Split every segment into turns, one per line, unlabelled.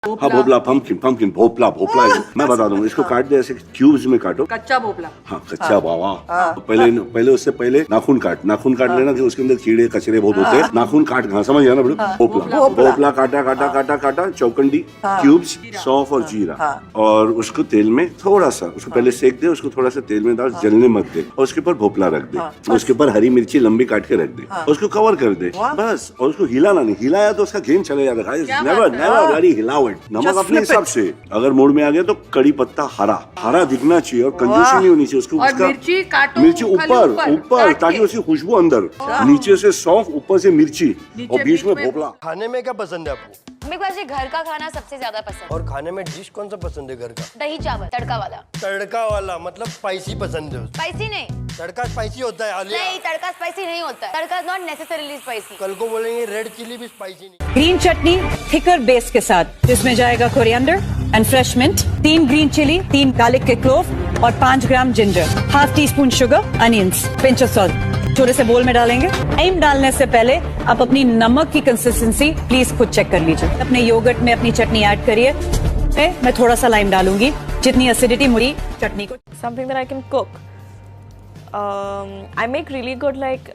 हाँ भोपला, पंपकिन भोपला मैं बता दूंगा। इसको काट दे ऐसे क्यूब्स में काटो।
कच्चा भोपला।
हाँ कच्चा बावा। पहले उससे पहले नाखून काट लेना कि उसके अंदर कीड़े कचरे बहुत होते हैं। नाखून काट, हाँ समझ गया ना बड़ू। भोपला काटा चौकंडी क्यूब्स, सौंफ और जीरा, और उसको तेल में थोड़ा सा, उसको पहले सेक दे, उसको थोड़ा सा तेल में डाल, जलने मत दे, और उसके ऊपर भोपला रख दे, उसके ऊपर हरी मिर्ची लंबी काट के रख दे, उसको कवर कर दे बस। और उसको हिलाना नहीं, हिलाया तो उसका गेम चले जाता है। नेवर वेरी हिलाओ। नमक अपने हिसाब से, अगर मूड में आ गया तो कड़ी पत्ता हरा दिखना चाहिए और कंजूसी नहीं होनी चाहिए। उसको उसका मिर्ची ऊपर ताकि उसकी खुशबू अंदर, नीचे से सौंफ, ऊपर से मिर्ची और बीच में भोपला।
खाने में क्या पसंद है आपको?
मेरे को ऐसे घर का खाना सबसे ज्यादा पसंद है।
और खाने में डिश कौन सा पसंद है घर का?
दही चावल तड़का वाला।
तड़का वाला मतलब स्पाइसी पसंद है?
स्पाइसी नहीं,
तड़का स्पाइसी होता है आलिया?
नहीं, तड़का स्पाइसी नहीं होता है। Tadka not necessarily spicy.
कल को बोलेंगे रेड चिली भी स्पाइसी नहीं।
ग्रीन चटनी थिकर बेस के साथ, जिसमें जाएगा coriander and fresh mint, 3 green chilli, 3 garlic के क्लोव और 5 gram ginger, ½ teaspoon sugar, onions, pinch of salt. छोटे से बोल में डालेंगे। लाइम डालने से पहले आप अपनी नमक की कंसिस्टेंसी प्लीज खुद चेक कर लीजिए। अपने योगर्ट में अपनी चटनी ऐड करिए। मैं थोड़ा सा लाइम डालूंगी, जितनी एसिडिटी मुड़ी चटनी को।
Something that I can cook. I make really good like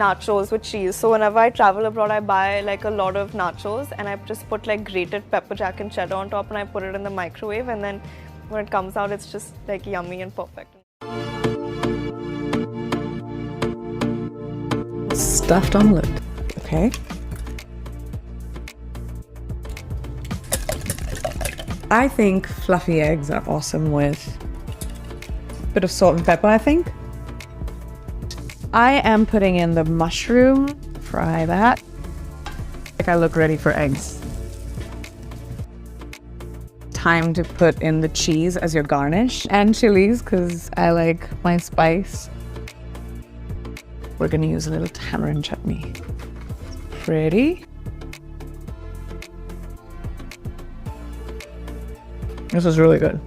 nachos with cheese. So whenever I travel abroad, I buy like a lot of nachos and I just put like grated pepper jack and cheddar on top and I put it in the microwave, and then when it comes out, it's just like yummy and perfect.
Stuffed omelette. Okay. I think fluffy eggs are awesome with a bit of salt and pepper, I think. I am putting in the mushroom. Fry that. Like I look ready for eggs. Time to put in the cheese as your garnish and chilies because I like my spice. We're going to use a little tamarind chutney. Pretty. This is really good.